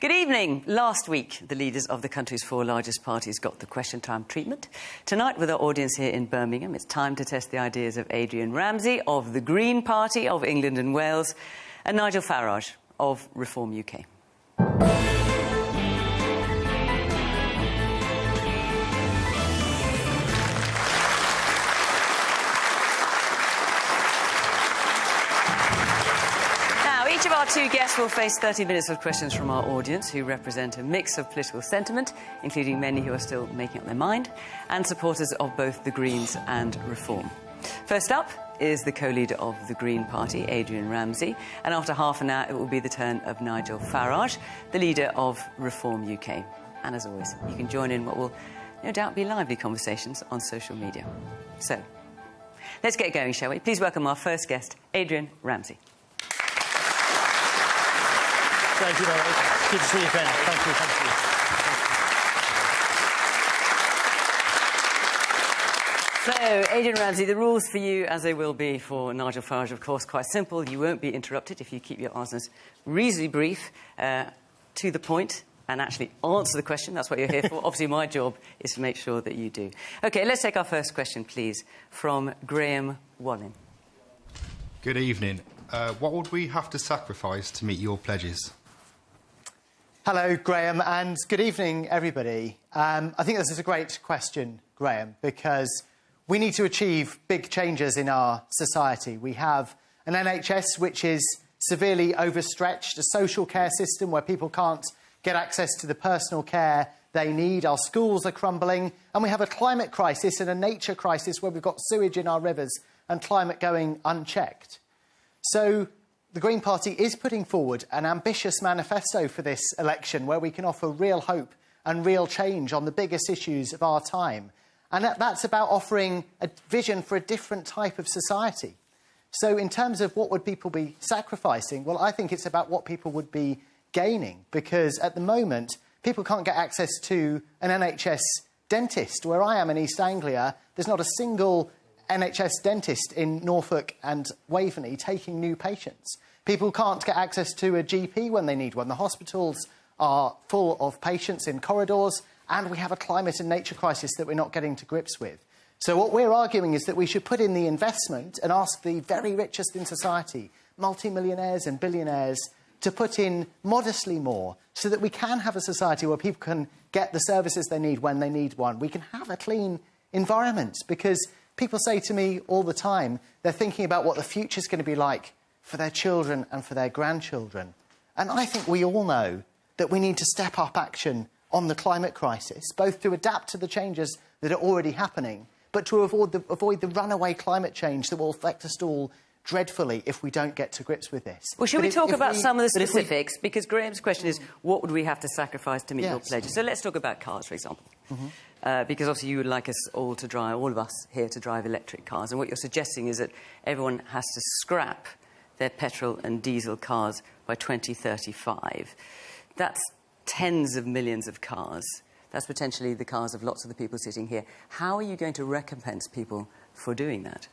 Good evening. Last week, the leaders of the country's four largest parties got the question time treatment. Tonight, with our audience here in Birmingham, it's time to test the ideas of Adrian Ramsay of the Green Party of England and Wales and Nigel Farage of Reform UK. Each of our two guests will face 30 minutes of questions from our audience, who represent a mix of political sentiment, including many who are still making up their mind, and supporters of both the Greens and Reform. First up is the co-leader of the Green Party, Adrian Ramsay, and after half an hour it will be the turn of Nigel Farage, the leader of Reform UK. And as always, you can join in what will no doubt be lively conversations on social media. So, let's get going, shall we? Please welcome our first guest, Adrian Ramsay. Thank you very much. Good to see you again. Thank you, So, Adrian Ramsay, the rules for you, as they will be for Nigel Farage, of course, quite simple. You won't be interrupted if you keep your answers reasonably brief, to the point, and actually answer the question. That's what you're here for. Obviously, my job is to make sure that you do. OK, let's take our first question, please, from Graham Wallin. Good evening. What would we have to sacrifice to meet your pledges? Hello, Graham, and good evening, everybody. I think this is a great question, Graham, because we need to achieve big changes in our society. We have an NHS which is severely overstretched, a social care system where people can't get access to the personal care they need, our schools are crumbling, and we have a climate crisis and a nature crisis where we've got sewage in our rivers and climate going unchecked. So the Green Party is putting forward an ambitious manifesto for this election where we can offer real hope and real change on the biggest issues of our time. And that's about offering a vision for a different type of society. So in terms of what would people be sacrificing, well, I think it's about what people would be gaining, because at the moment, people can't get access to an NHS dentist. Where I am in East Anglia, there's not a single NHS dentist in Norfolk and Waveney taking new patients. People can't get access to a GP when they need one. The hospitals are full of patients in corridors, and we have a climate and nature crisis that we're not getting to grips with. So what we're arguing is that we should put in the investment and ask the very richest in society, multimillionaires and billionaires, to put in modestly more so that we can have a society where people can get the services they need when they need one. We can have a clean environment, because people say to me all the time they're thinking about what the future's going to be like for their children and for their grandchildren. And I think we all know that we need to step up action on the climate crisis, both to adapt to the changes that are already happening, but to avoid the runaway climate change that will affect us all dreadfully if we don't get to grips with this. Well, should we talk about some of the specifics? Because Graham's question is, what would we have to sacrifice to meet your pledges? So let's talk about cars, for example. Because obviously you would like us all to drive, all of us here, to drive electric cars. And what you're suggesting is that everyone has to scrap their petrol and diesel cars by 2035. That's tens of millions of cars. That's potentially the cars of lots of the people sitting here. How are you going to recompense people for doing that?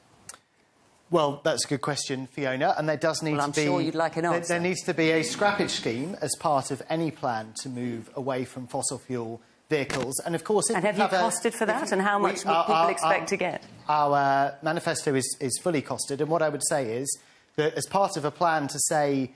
Well, that's a good question, Fiona, and there does need to be... I'm sure you'd like an answer. There needs to be a scrappage scheme as part of any plan to move away from fossil fuel vehicles. And, of course... And have you costed for that? And how much would people expect to get? Our manifesto is fully costed, and what I would say is that as part of a plan to say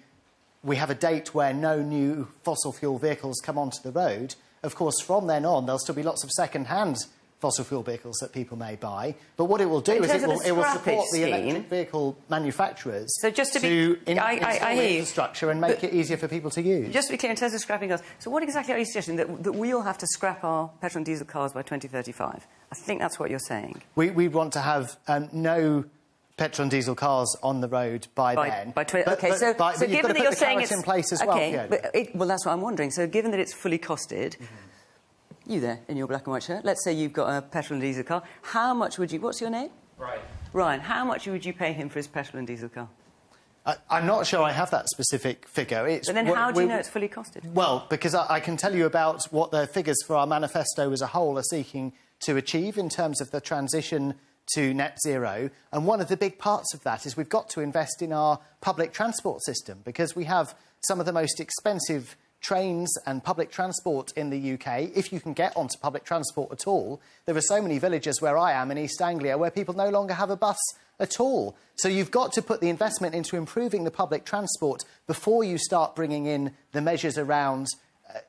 we have a date where no new fossil fuel vehicles come onto the road, of course, from then on, there'll still be lots of second-hand fossil fuel vehicles that people may buy. But what it will do is it will support the electric vehicle manufacturers to install infrastructure and make it easier for people to use. Just to be clear, in terms of scrapping cars, so what exactly are you suggesting? That we all have to scrap our petrol and diesel cars by 2035? I think that's what you're saying. We want to have no petrol and diesel cars on the road by then. So given that you're saying it's in place as well. Well, that's what I'm wondering. So given that it's fully costed, you there in your black and white shirt, let's say you've got a petrol and diesel car. How much would you... What's your name? Ryan. Ryan, how much would you pay him for his petrol and diesel car? I'm not sure I have that specific figure. But then how do you know it's fully costed? Well, because I can tell you about what the figures for our manifesto as a whole are seeking to achieve in terms of the transition to net zero. And one of the big parts of that is we've got to invest in our public transport system, because we have some of the most expensive trains and public transport in the UK, if you can get onto public transport at all. There are so many villages where I am in East Anglia where people no longer have a bus at all. So you've got to put the investment into improving the public transport before you start bringing in the measures around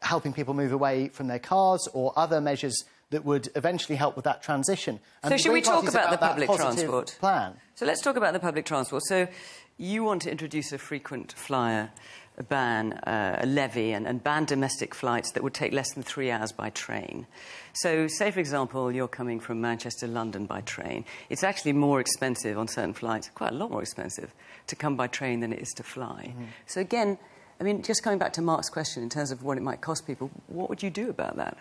helping people move away from their cars or other measures that would eventually help with that transition. And so should we talk about the public positive transport plan? So let's talk about the public transport. So you want to introduce a frequent flyer ban, a levy, and ban domestic flights that would take less than 3 hours by train. So say, for example, you're coming from Manchester to London by train. It's actually more expensive on certain flights, quite a lot more expensive, to come by train than it is to fly. So again, I mean, just coming back to Mark's question in terms of what it might cost people, what would you do about that?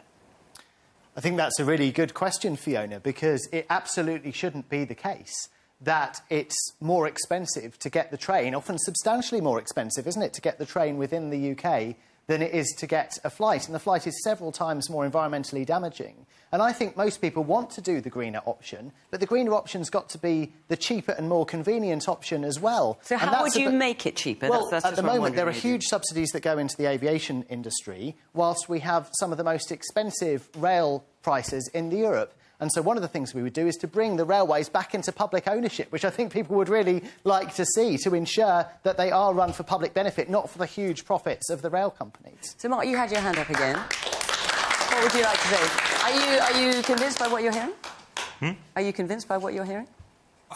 I think that's a really good question, Fiona, because it absolutely shouldn't be the case that it's more expensive to get the train, often substantially more expensive, isn't it, to get the train within the UK than it is to get a flight. And the flight is several times more environmentally damaging. And I think most people want to do the greener option, but the greener option's got to be the cheaper and more convenient option as well. So how would you make it cheaper? Well, that's at the moment, there are huge subsidies that go into the aviation industry, whilst we have some of the most expensive rail prices in Europe. And so one of the things we would do is to bring the railways back into public ownership, which I think people would really like to see, to ensure that they are run for public benefit, not for the huge profits of the rail companies. So, Mark, you had your hand up again. What would you like to say? Are you convinced by what you're hearing? Are you convinced by what you're hearing?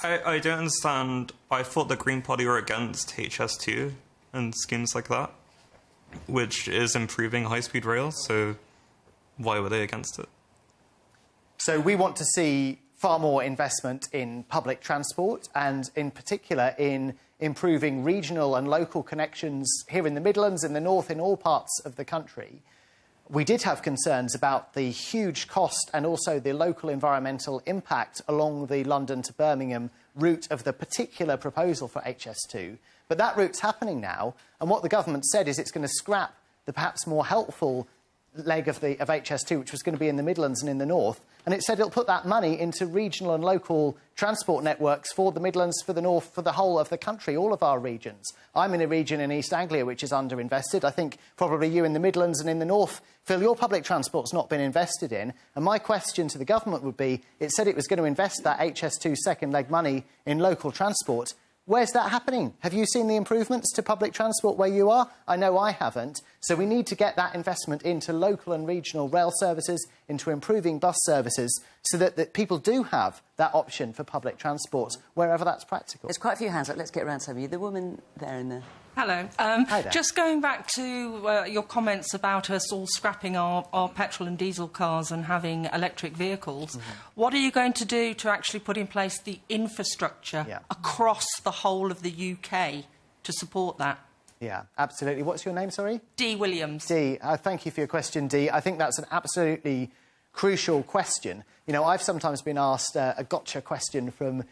I don't understand. I thought the Green Party were against HS2 and schemes like that, which is improving high-speed rail, so why were they against it? So we want to see far more investment in public transport and, in particular, in improving regional and local connections here in the Midlands, in the north, in all parts of the country. We did have concerns about the huge cost and also the local environmental impact along the London to Birmingham route of the particular proposal for HS2. But that route's happening now, and what the government said is it's going to scrap the perhaps more helpful leg of HS2, which was going to be in the Midlands and in the north, and it said it'll put that money into regional and local transport networks for the Midlands, for the north, for the whole of the country, all of our regions. I'm in a region in East Anglia which is underinvested. I think probably you in the Midlands and in the north, Phil, your public transport's not been invested in. And my question to the government would be, it said it was going to invest that HS2 second leg money in local transport. Where's that happening? Have you seen the improvements to public transport where you are? I know I haven't. So we need to get that investment into local and regional rail services, into improving bus services, so that people do have that option for public transport wherever that's practical. There's quite a few hands up. Let's get round to some of you. The woman there in the... Hello. Hi there. Just going back to your comments about us all scrapping our petrol and diesel cars and having electric vehicles, what are you going to do to actually put in place the infrastructure across the whole of the UK to support that? Yeah, absolutely. What's your name, sorry? Dee Williams. Dee, thank you for your question, Dee. I think that's an absolutely crucial question. You know, I've sometimes been asked a gotcha question from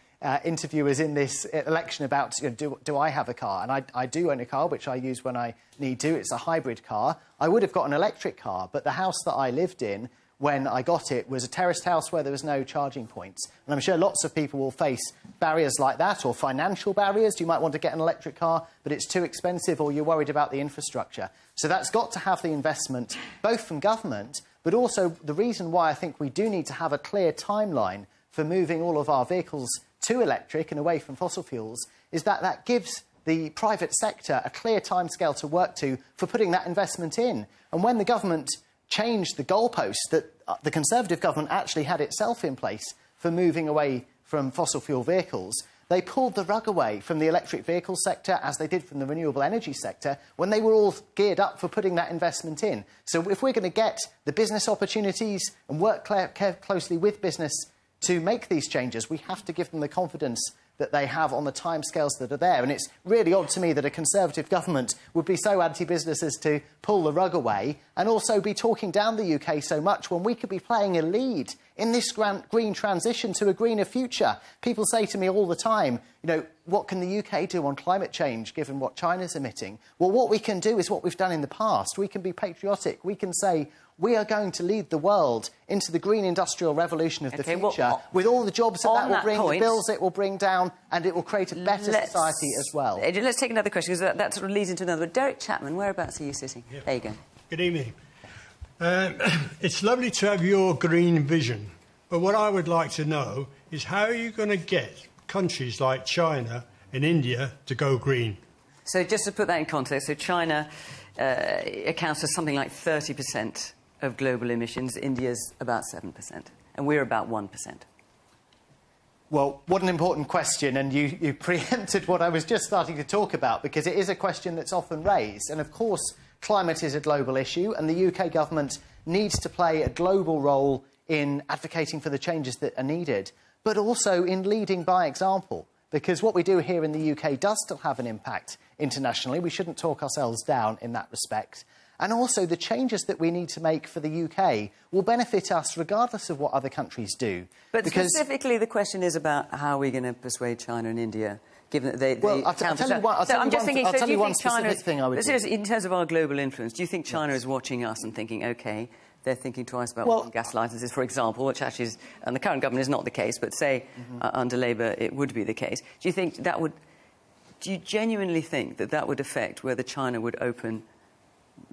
interviewers in this election about, you know, do I have a car? And I do own a car, which I use when I need to. It's a hybrid car. I would have got an electric car, but the house that I lived in when I got it was a terraced house where there was no charging points. And I'm sure lots of people will face barriers like that, or financial barriers. You might want to get an electric car, but it's too expensive, or you're worried about the infrastructure. So that's got to have the investment, both from government, but also the reason why I think we do need to have a clear timeline for moving all of our vehicles to electric and away from fossil fuels is that gives the private sector a clear timescale to work to for putting that investment in. And when the government changed the goalposts that the Conservative government actually had itself in place for moving away from fossil fuel vehicles, they pulled the rug away from the electric vehicle sector, as they did from the renewable energy sector, when they were all geared up for putting that investment in. So if we're going to get the business opportunities and work closely with business to make these changes, we have to give them the confidence that they have on the timescales that are there. And it's really odd to me that a Conservative government would be so anti-business as to pull the rug away and also be talking down the UK so much when we could be playing a lead in this green transition to a greener future. People say to me all the time, you know, what can the UK do on climate change given what China's emitting? Well, what we can do is what we've done in the past. We can be patriotic. We can say, we are going to lead the world into the green industrial revolution of the future, with all the jobs that will bring, the bills it will bring down, and it will create a better society as well. Let's take another question, because that sort of leads into another. Derek Chapman, whereabouts are you sitting? Yeah. There you go. Good evening. It's lovely to have your green vision, but what I would like to know is how are you going to get countries like China and India to go green? So just to put that in context, so China accounts for something like 30% of global emissions. India's about 7%, and we're about 1%. Well, what an important question, and you preempted what I was just starting to talk about, because it is a question that's often raised. And of course, climate is a global issue, and the UK government needs to play a global role in advocating for the changes that are needed, but also in leading by example, because what we do here in the UK does still have an impact internationally. We shouldn't talk ourselves down in that respect. And also, the changes that we need to make for the UK will benefit us regardless of what other countries do. But specifically, the question is about how we're going to persuade China and India, given that they Well, I'll tell you one specific thing I would do. In terms of our global influence, do you think China is watching us and thinking, OK, they're thinking twice about gas licences, for example, which actually is, and the current government is not the case, but say under Labour it would be the case. Do you think that would... Do you genuinely think that that would affect whether China would open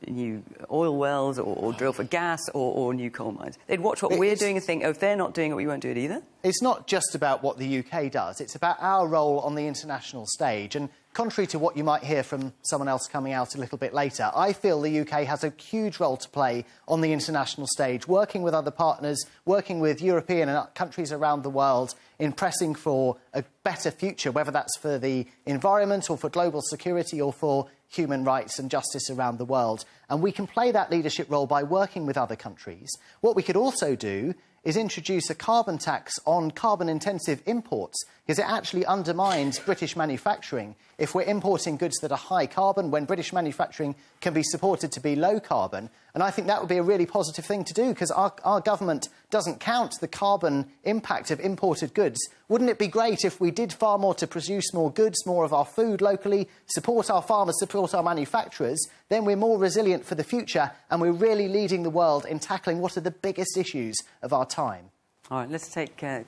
new oil wells or drill for gas or new coal mines? They'd watch what we're doing and think, oh, if they're not doing it, we won't do it either? It's not just about what the UK does. It's about our role on the international stage. And contrary to what you might hear from someone else coming out a little bit later, I feel the UK has a huge role to play on the international stage, working with other partners, working with European and countries around the world in pressing for a better future, whether that's for the environment or for global security or for human rights and justice around the world. And we can play that leadership role by working with other countries. What we could also do is introduce a carbon tax on carbon-intensive imports, because it actually undermines British manufacturing if we're importing goods that are high carbon when British manufacturing can be supported to be low carbon. And I think that would be a really positive thing to do, because our government doesn't count the carbon impact of imported goods. Wouldn't it be great if we did far more to produce more goods, more of our food locally, support our farmers, support our manufacturers? Then we're more resilient for the future, and we're really leading the world in tackling what are the biggest issues of our time. All right, let's take a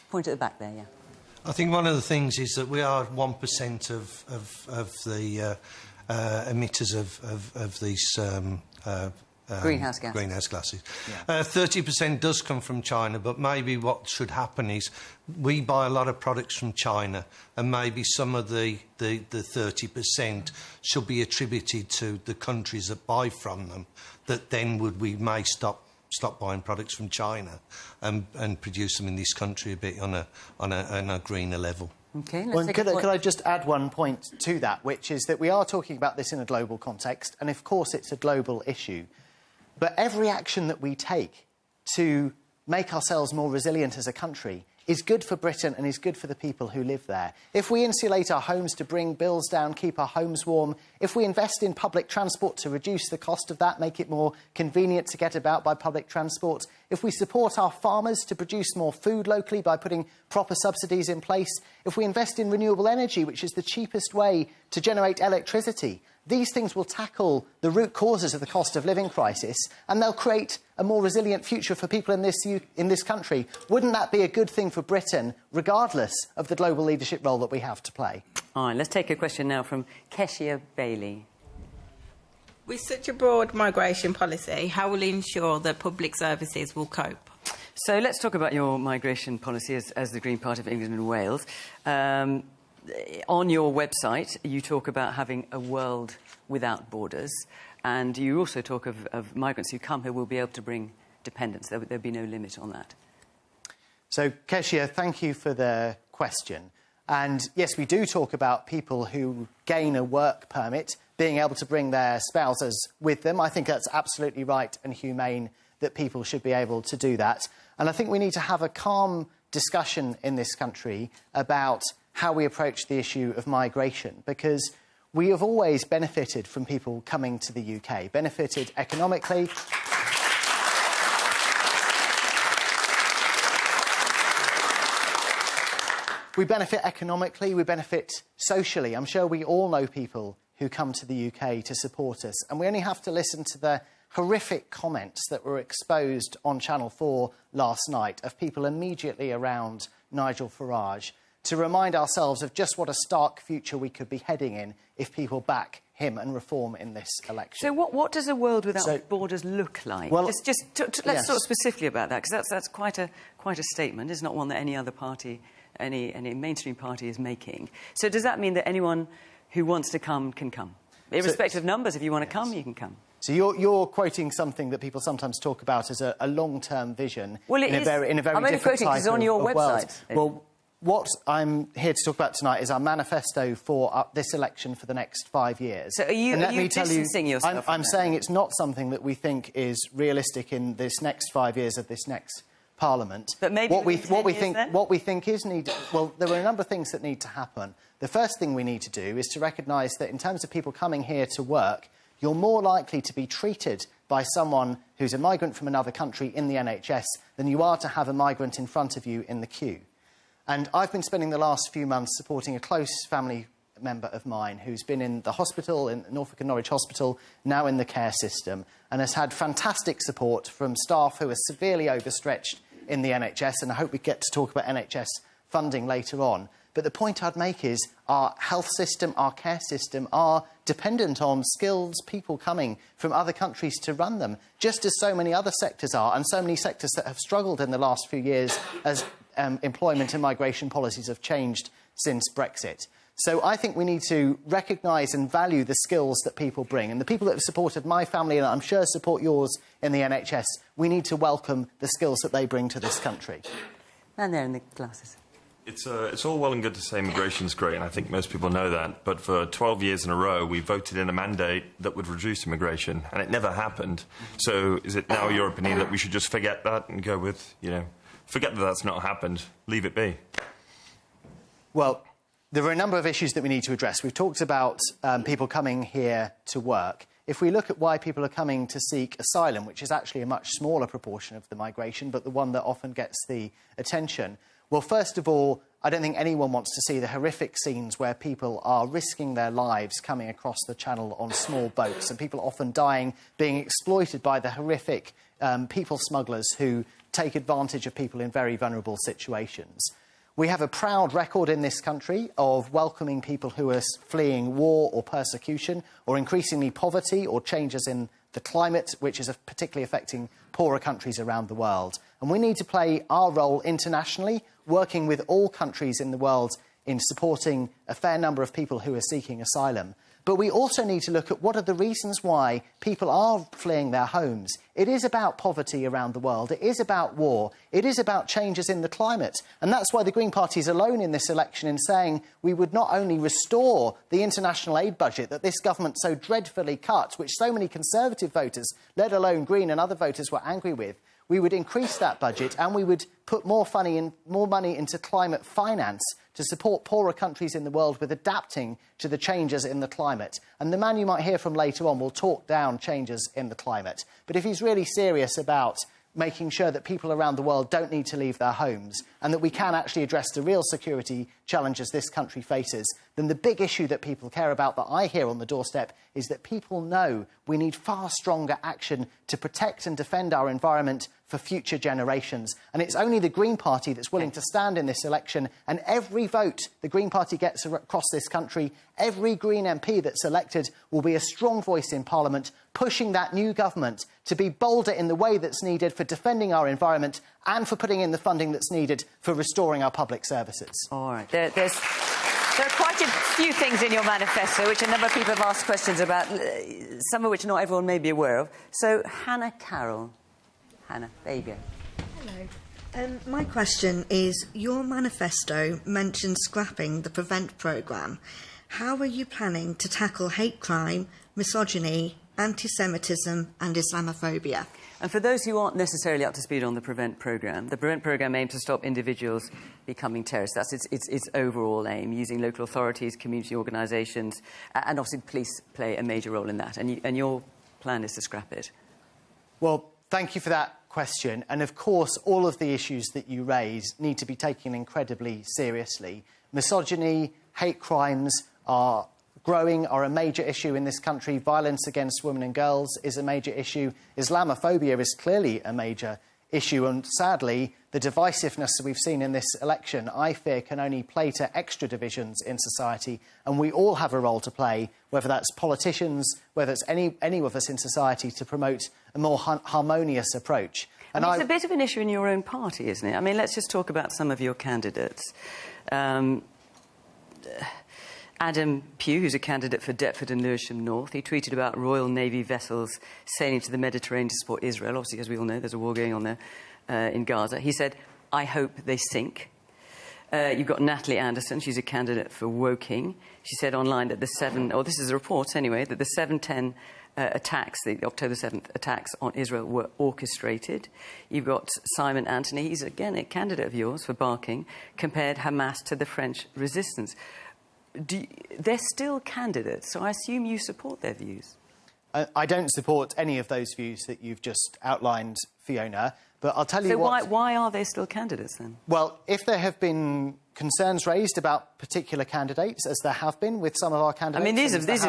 point at the back there, yeah. I think one of the things is that we are 1% of the emitters of these greenhouse gases. Yeah. 30% does come from China, but maybe what should happen is we buy a lot of products from China, and maybe some of the 30% should be attributed to the countries that buy from them, that then we may stop buying products from China and produce them in this country a bit on a greener level. Okay, could I just add one point to that, which is that we are talking about this in a global context, and of course it's a global issue. But every action that we take to make ourselves more resilient as a country is good for Britain and is good for the people who live there. If we insulate our homes to bring bills down, keep our homes warm, if we invest in public transport to reduce the cost of that, make it more convenient to get about by public transport, if we support our farmers to produce more food locally by putting proper subsidies in place, if we invest in renewable energy, which is the cheapest way to generate electricity, these things will tackle the root causes of the cost of living crisis, and they'll create a more resilient future for people in this country. Wouldn't that be a good thing for Britain, regardless of the global leadership role that we have to play? All right, let's take a question now from Keshia Bailey. With such a broad migration policy, how will you ensure that public services will cope? So let's talk about your migration policy as the Green Party of England and Wales. On your website, you talk about having a world without borders, and you also talk of migrants who come here will be able to bring dependents. There'll be no limit on that. So, Keshia, thank you for the question. And yes, we do talk about people who gain a work permit being able to bring their spouses with them. I think that's absolutely right and humane that people should be able to do that. And I think we need to have a calm discussion in this country about how we approach the issue of migration, because we have always benefited from people coming to the UK, benefited economically. We benefit economically, we benefit socially. I'm sure we all know people who come to the UK to support us, and we only have to listen to the horrific comments that were exposed on Channel 4 last night of people immediately around Nigel Farage to remind ourselves of just what a stark future we could be heading in if people back him and reform in this election. So what does a world without borders look like? Well, let's talk specifically about that, because that's quite a statement. It's not one that any other party, any mainstream party is making. So does that mean that anyone who wants to come can come? Irrespective of numbers, if you want to come, you can come. So you're quoting something that people sometimes talk about as a long-term vision in a very I'm only different quoting because it's on your website. Well, what I'm here to talk about tonight is our manifesto for this election for the next 5 years. So are you distancing yourself? I'm saying it's not something that we think is realistic in this next 5 years of this next Parliament. But maybe what we think is needed. Well, there are a number of things that need to happen. The first thing we need to do is to recognise that in terms of people coming here to work, you're more likely to be treated by someone who's a migrant from another country in the NHS than you are to have a migrant in front of you in the queue. And I've been spending the last few months supporting a close family member of mine who's been in the hospital, in Norfolk and Norwich Hospital, now in the care system, and has had fantastic support from staff who are severely overstretched in the NHS, and I hope we get to talk about NHS funding later on. But the point I'd make is our health system, our care system are dependent on skilled people coming from other countries to run them, just as so many other sectors are, and so many sectors that have struggled in the last few years as employment and migration policies have changed since Brexit. So I think we need to recognise and value the skills that people bring. And the people that have supported my family, and I'm sure support yours in the NHS, we need to welcome the skills that they bring to this country. Man there in the glasses. It's all well and good to say immigration's great, and I think most people know that. But for 12 years in a row, we voted in a mandate that would reduce immigration, and it never happened. So is it now your opinion that we should just forget that and go with, forget that that's not happened, leave it be? Well, there are a number of issues that we need to address. We've talked about people coming here to work. If we look at why people are coming to seek asylum, which is actually a much smaller proportion of the migration, but the one that often gets the attention, well, first of all, I don't think anyone wants to see the horrific scenes where people are risking their lives coming across the channel on small boats, and people often dying, being exploited by the horrific people smugglers who take advantage of people in very vulnerable situations. We have a proud record in this country of welcoming people who are fleeing war or persecution, or increasingly poverty or changes in the climate, which is particularly affecting poorer countries around the world. And we need to play our role internationally, working with all countries in the world in supporting a fair number of people who are seeking asylum. But we also need to look at what are the reasons why people are fleeing their homes. It is about poverty around the world. It is about war. It is about changes in the climate. And that's why the Green Party is alone in this election in saying we would not only restore the international aid budget that this government so dreadfully cut, which so many Conservative voters, let alone Green and other voters, were angry with, we would increase that budget and we would put more money into climate finance to support poorer countries in the world with adapting to the changes in the climate. And the man you might hear from later on will talk down changes in the climate. But if he's really serious about making sure that people around the world don't need to leave their homes and that we can actually address the real security challenges this country faces, then the big issue that people care about that I hear on the doorstep is that people know we need far stronger action to protect and defend our environment for future generations. And it's only the Green Party that's willing to stand in this election, and every vote the Green Party gets across this country, every Green MP that's elected will be a strong voice in Parliament, pushing that new government to be bolder in the way that's needed for defending our environment and for putting in the funding that's needed for restoring our public services. All right. There are quite a few things in your manifesto which a number of people have asked questions about, some of which not everyone may be aware of. So, Hannah Carroll. Hannah, there you go. Hello. My question is, your manifesto mentions scrapping the PREVENT programme. How are you planning to tackle hate crime, misogyny, anti-Semitism and Islamophobia? And for those who aren't necessarily up to speed on the PREVENT programme, the PREVENT programme aims to stop individuals becoming terrorists. That's its overall aim, using local authorities, community organisations, and obviously police play a major role in that. And your plan is to scrap it. Well, thank you for that question. And of course, all of the issues that you raise need to be taken incredibly seriously. Misogyny, hate crimes are a major issue in this country. Violence against women and girls is a major issue. Islamophobia is clearly a major issue. And sadly, the divisiveness that we've seen in this election, I fear, can only play to extra divisions in society. And we all have a role to play, whether that's politicians, whether it's any of us in society, to promote a more harmonious approach. And it's a bit of an issue in your own party, isn't it? I mean, let's just talk about some of your candidates. Adam Pugh, who's a candidate for Deptford and Lewisham North, he tweeted about Royal Navy vessels sailing to the Mediterranean to support Israel. Obviously, as we all know, there's a war going on there in Gaza. He said, "I hope they sink." You've got Natalie Anderson. She's a candidate for Woking. She said online that this is a report anyway, that the 7/10 attacks, the October 7th attacks on Israel were orchestrated. You've got Simon Anthony. He's, again, a candidate of yours for Barking, compared Hamas to the French resistance. They're still candidates, so I assume you support their views. I don't support any of those views that you've just outlined, Fiona, but I'll tell you so what... So why are they still candidates, then? Well, if there have been concerns raised about particular candidates, as there have been with some of our candidates... I mean, these concerns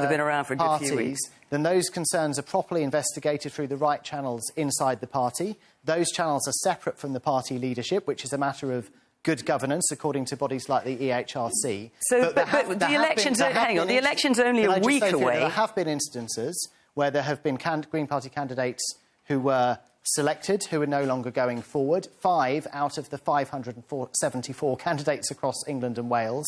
have been around for a good few weeks. Then those concerns are properly investigated through the right channels inside the party. Those channels are separate from the party leadership, which is a matter of good governance, according to bodies like the EHRC. So, but the election's... Hang on, the election's only a week away. There have been instances where there have been Green Party candidates who were selected, who are no longer going forward. 5 out of the 574 candidates across England and Wales.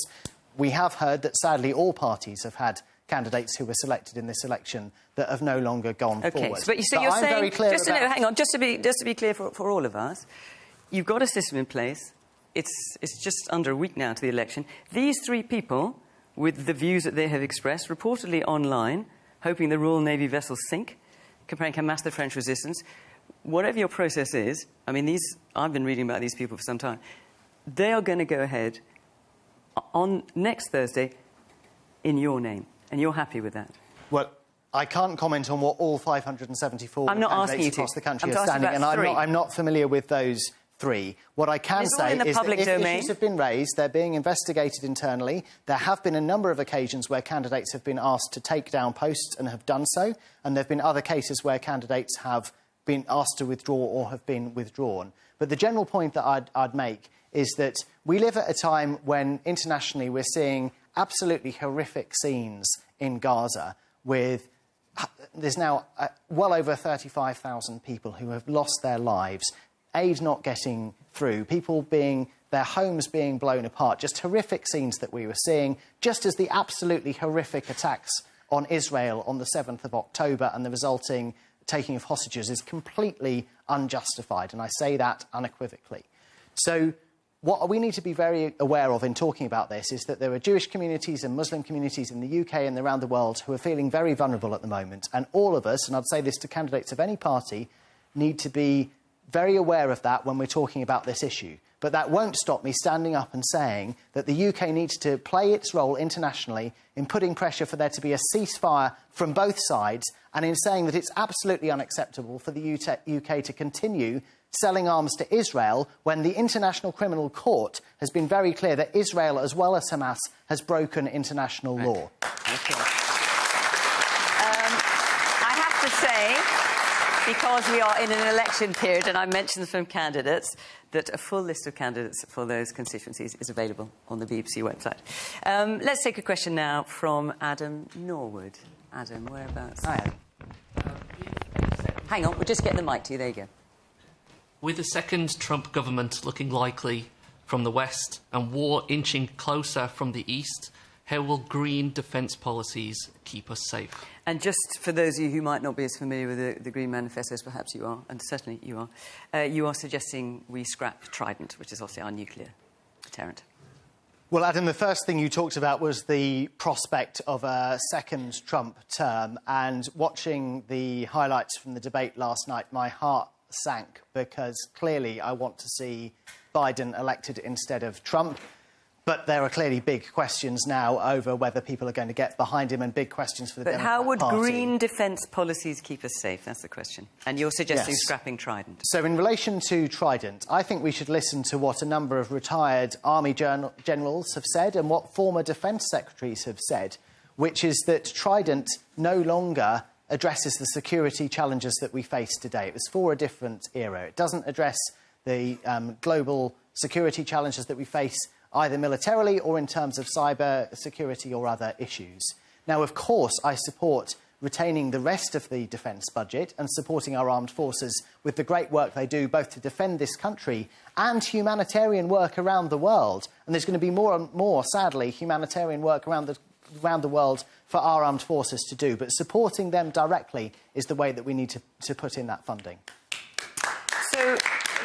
We have heard that, sadly, all parties have had candidates who were selected in this election that have no longer gone forward. But so you're saying... hang on, just to be clear for all of us, you've got a system in place. It's just under a week now to the election. These 3 people, with the views that they have expressed, reportedly online, hoping the Royal Navy vessels sink, comparing Hamas to the French resistance, whatever your process is, I mean, I've been reading about these people for some time, they are going to go ahead on next Thursday in your name, and you're happy with that? Well, I can't comment on what all 574 candidates across the country are standing, and I'm not familiar with those 3. What I can say is that if issues have been raised, they're being investigated internally. There have been a number of occasions where candidates have been asked to take down posts and have done so, and there have been other cases where candidates have been asked to withdraw or have been withdrawn. But the general point that I'd make is that we live at a time when internationally we're seeing absolutely horrific scenes in Gaza with... There's now well over 35,000 people who have lost their lives, aid not getting through, their homes being blown apart, just horrific scenes that we were seeing, just as the absolutely horrific attacks on Israel on the 7th of October and the resulting taking of hostages is completely unjustified, and I say that unequivocally. So what we need to be very aware of in talking about this is that there are Jewish communities and Muslim communities in the UK and around the world who are feeling very vulnerable at the moment, and all of us, and I'd say this to candidates of any party, need to be very aware of that when we're talking about this issue. But that won't stop me standing up and saying that the UK needs to play its role internationally in putting pressure for there to be a ceasefire from both sides, and in saying that it's absolutely unacceptable for the UK to continue selling arms to Israel when the International Criminal Court has been very clear that Israel, as well as Hamas, has broken international law. Okay. I have to say, because we are in an election period, and I mentioned from candidates, that a full list of candidates for those constituencies is available on the BBC website. Let's take a question now from Adam Norwood. Adam, whereabouts? Hi, Adam. Hang on, we'll just get the mic to you. There you go. With a second Trump government looking likely from the west and war inching closer from the east, how will green defence policies keep us safe? And just for those of you who might not be as familiar with the Green Manifestos, perhaps you are, and certainly you are suggesting we scrap Trident, which is obviously our nuclear deterrent. Well, Adam, the first thing you talked about was the prospect of a second Trump term, and watching the highlights from the debate last night, my heart sank, because clearly I want to see Biden elected instead of Trump. But there are clearly big questions now over whether people are going to get behind him, and big questions for the Democrat Party. But how would green defence policies keep us safe? That's the question. And you're suggesting scrapping Trident. So in relation to Trident, I think we should listen to what a number of retired Army generals have said and what former defence secretaries have said, which is that Trident no longer addresses the security challenges that we face today. It was for a different era. It doesn't address the global security challenges that we face either militarily or in terms of cyber security or other issues. Now, of course, I support retaining the rest of the defence budget and supporting our armed forces with the great work they do both to defend this country and humanitarian work around the world. And there's going to be more and more, sadly, humanitarian work around the world for our armed forces to do. But supporting them directly is the way that we need to put in that funding. So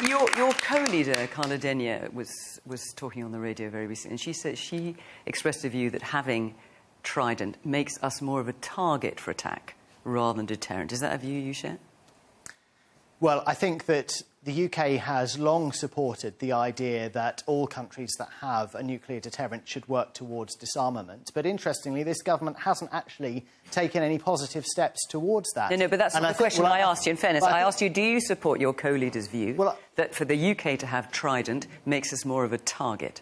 your co-leader, Carla Denyer, was talking on the radio very recently, and she said she expressed a view that having Trident makes us more of a target for attack rather than deterrent. Is that a view you share? Well, I think that the UK has long supported the idea that all countries that have a nuclear deterrent should work towards disarmament. But interestingly, this government hasn't actually taken any positive steps towards that. No, but that's not the question I asked you. In fairness, I asked you, do you support your co-leader's view that for the UK to have Trident makes us more of a target?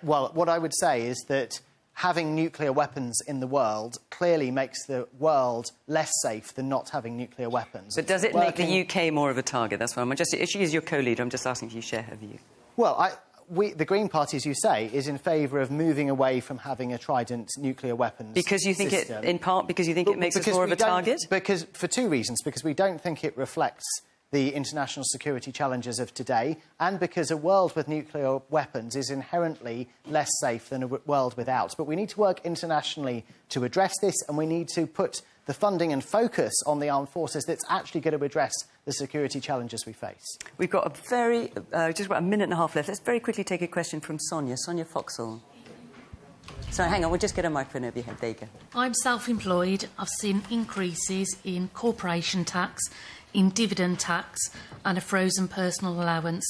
Well, what I would say is that having nuclear weapons in the world clearly makes the world less safe than not having nuclear weapons. But does it make the UK more of a target? That's why if she is your co-leader, I'm just asking if you share her view. Well, the Green Party, as you say, is in favour of moving away from having a Trident nuclear weapons because you think system. In part because you think it makes us more of a target? Because, for two reasons. Because we don't think it reflects the international security challenges of today, and because a world with nuclear weapons is inherently less safe than a world without. But we need to work internationally to address this, and we need to put the funding and focus on the armed forces that's actually going to address the security challenges we face. We've got just about a minute and a half left. Let's very quickly take a question from Sonia. Sonia Foxall. Sorry, hang on, we'll just get a microphone over your head. There you go. I'm self-employed. I've seen increases in corporation tax, in dividend tax and a frozen personal allowance,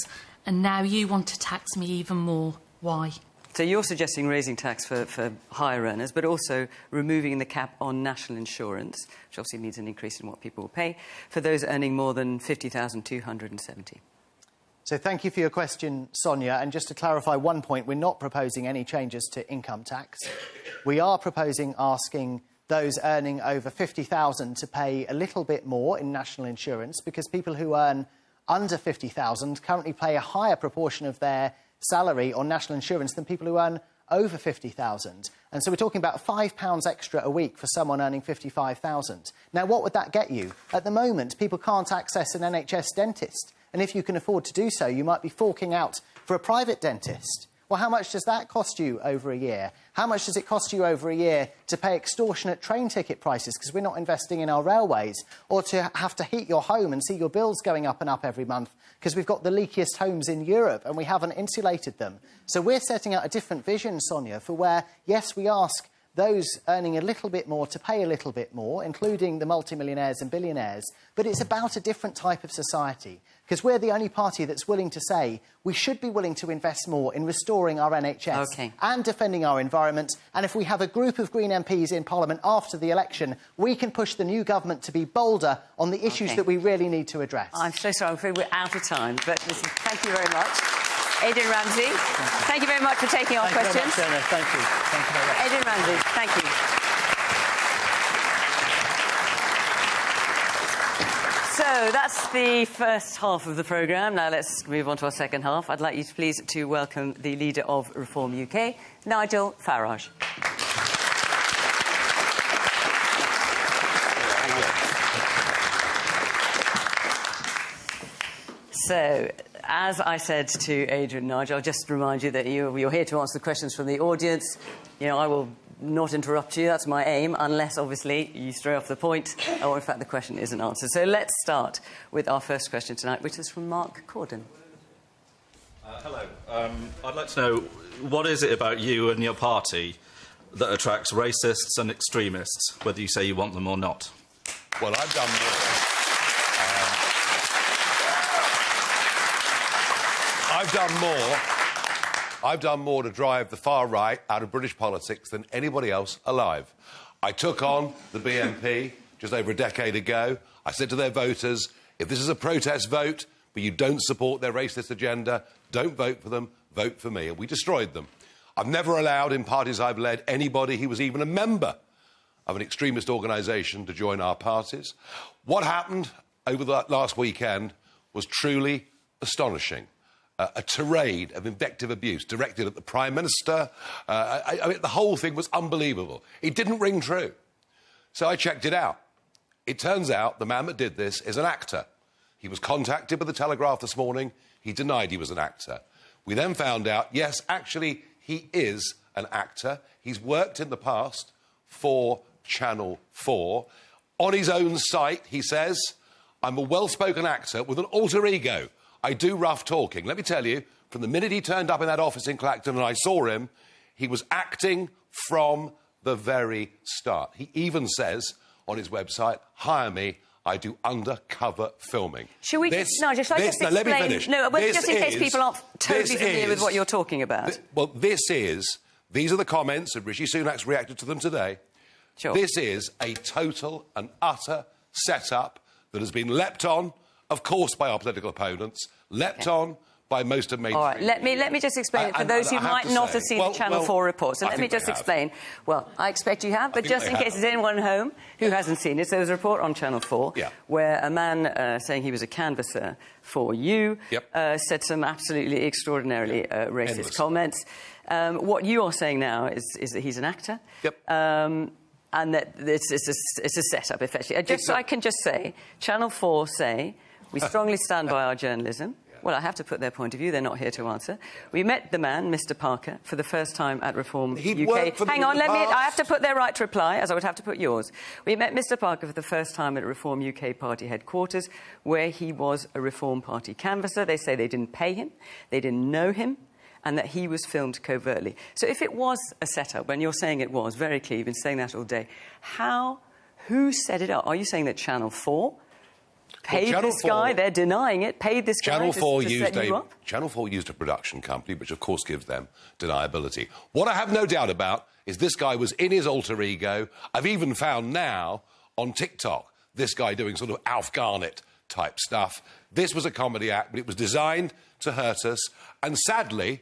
and now you want to tax me even more. Why? So you're suggesting raising tax for higher earners, but also removing the cap on national insurance, which obviously means an increase in what people will pay, for those earning more than $50,270. So thank you for your question, Sonia. And just to clarify one point, we're not proposing any changes to income tax. We are proposing asking those earning over $50,000 to pay a little bit more in national insurance, because people who earn under $50,000 currently pay a higher proportion of their salary on national insurance than people who earn over $50,000. And so we're talking about £5 extra a week for someone earning $55,000. Now, what would that get you? At the moment, people can't access an NHS dentist. And if you can afford to do so, you might be forking out for a private dentist. Well, how much does that cost you over a year? How much does it cost you over a year to pay extortionate train ticket prices because we're not investing in our railways, or to have to heat your home and see your bills going up and up every month because we've got the leakiest homes in Europe and we haven't insulated them? So we're setting out a different vision, Sonia, for where, yes, we ask those earning a little bit more to pay a little bit more, including the multimillionaires and billionaires, but it's about a different type of society. Because we're the only party that's willing to say we should be willing to invest more in restoring our NHS and defending our environment. And if we have a group of Green MPs in Parliament after the election, we can push the new government to be bolder on the issues that we really need to address. I'm so sorry, I'm afraid we're out of time. But listen, thank you very much. Adrian Ramsay, thank you very much for taking our questions. Thank you very much, Thank you very much. Adrian Ramsay, thank you. So that's the first half of the programme. Now let's move on to our second half. I'd like you to please to welcome the leader of Reform UK, Nigel Farage. So, as I said to Adrian and Nigel, I'll just remind you that you're here to answer the questions from the audience. You know, I will not interrupt you, that's my aim, unless, obviously, you stray off the point, or, in fact, the question isn't answered. So let's start with our first question tonight, which is from Mark Corden. Hello. I'd like to know, what is it about you and your party that attracts racists and extremists, whether you say you want them or not? Well, I've done more. I've done more to drive the far right out of British politics than anybody else alive. I took on the BNP just over a decade ago. I said to their voters, if this is a protest vote, but you don't support their racist agenda, don't vote for them, vote for me. And we destroyed them. I've never allowed in parties I've led anybody who was even a member of an extremist organisation to join our parties. What happened over the last weekend was truly astonishing. A tirade of invective abuse directed at the Prime Minister. I mean, the whole thing was unbelievable. It didn't ring true. So I checked it out. It turns out the man that did this is an actor. He was contacted by the Telegraph this morning. He denied he was an actor. We then found out, yes, actually, he is an actor. He's worked in the past for Channel 4. On his own site, he says, I'm a well-spoken actor with an alter ego. I do rough talking. Let me tell you, from the minute he turned up in that office in Clacton and I saw him, he was acting from the very start. He even says on his website, hire me, I do undercover filming. Should we just explain? Let me finish. No, just in case people aren't totally familiar with what you're talking about. These are the comments, and Rishi Sunak's reacted to them today. Sure. This is a total and utter set-up that has been leapt on, of course, by our political opponents, leapt on by most of mainstream. All right, let me just explain it for those who might not have seen the Channel 4 report. So let me just explain. Well, I expect you have, but just in case there's anyone at home who hasn't seen it, there was a report on Channel 4 where a man saying he was a canvasser for you said some absolutely extraordinarily racist comments. What you are saying now is that he's an actor. And that it's a set-up, effectively. I can just say, Channel 4 say, we strongly stand by our journalism. Well, I have to put their point of view. They're not here to answer. We met the man, Mr. Parker, for the first time at Reform UK. Hang on, I have to put their right to reply, as I would have to put yours. We met Mr. Parker for the first time at Reform UK party headquarters, where he was a Reform Party canvasser. They say they didn't pay him, they didn't know him, and that he was filmed covertly. So if it was a setup, when you're saying it was, very clear, you've been saying that all day, who set it up? Are you saying that Channel 4 paid this guy? They're denying it. Paid this guy to set you up? Channel 4 used a production company, which of course gives them deniability. What I have no doubt about is this guy was in his alter ego. I've even found now on TikTok this guy doing sort of Alf Garnett type stuff. This was a comedy act, but it was designed to hurt us. And sadly,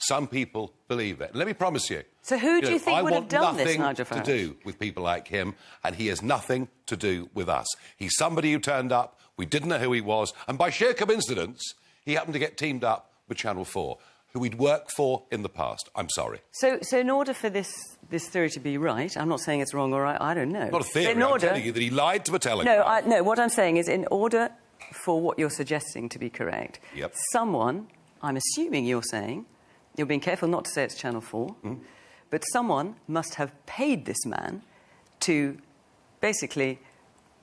some people believe it. And let me promise you. So who do you think would have done this, Nigel Farage? I want nothing to do with people like him, and he has nothing to do with us. He's somebody who turned up, we didn't know who he was, and by sheer coincidence, he happened to get teamed up with Channel 4, who we'd worked for in the past. I'm sorry. So in order for this theory to be right, I'm not saying it's wrong or right, I don't know. Not a theory, I'm telling you that he lied to the Telegraph. No, what I'm saying is in order for what you're suggesting to be correct, someone, I'm assuming you're saying, you're being careful not to say it's Channel 4, but someone must have paid this man to basically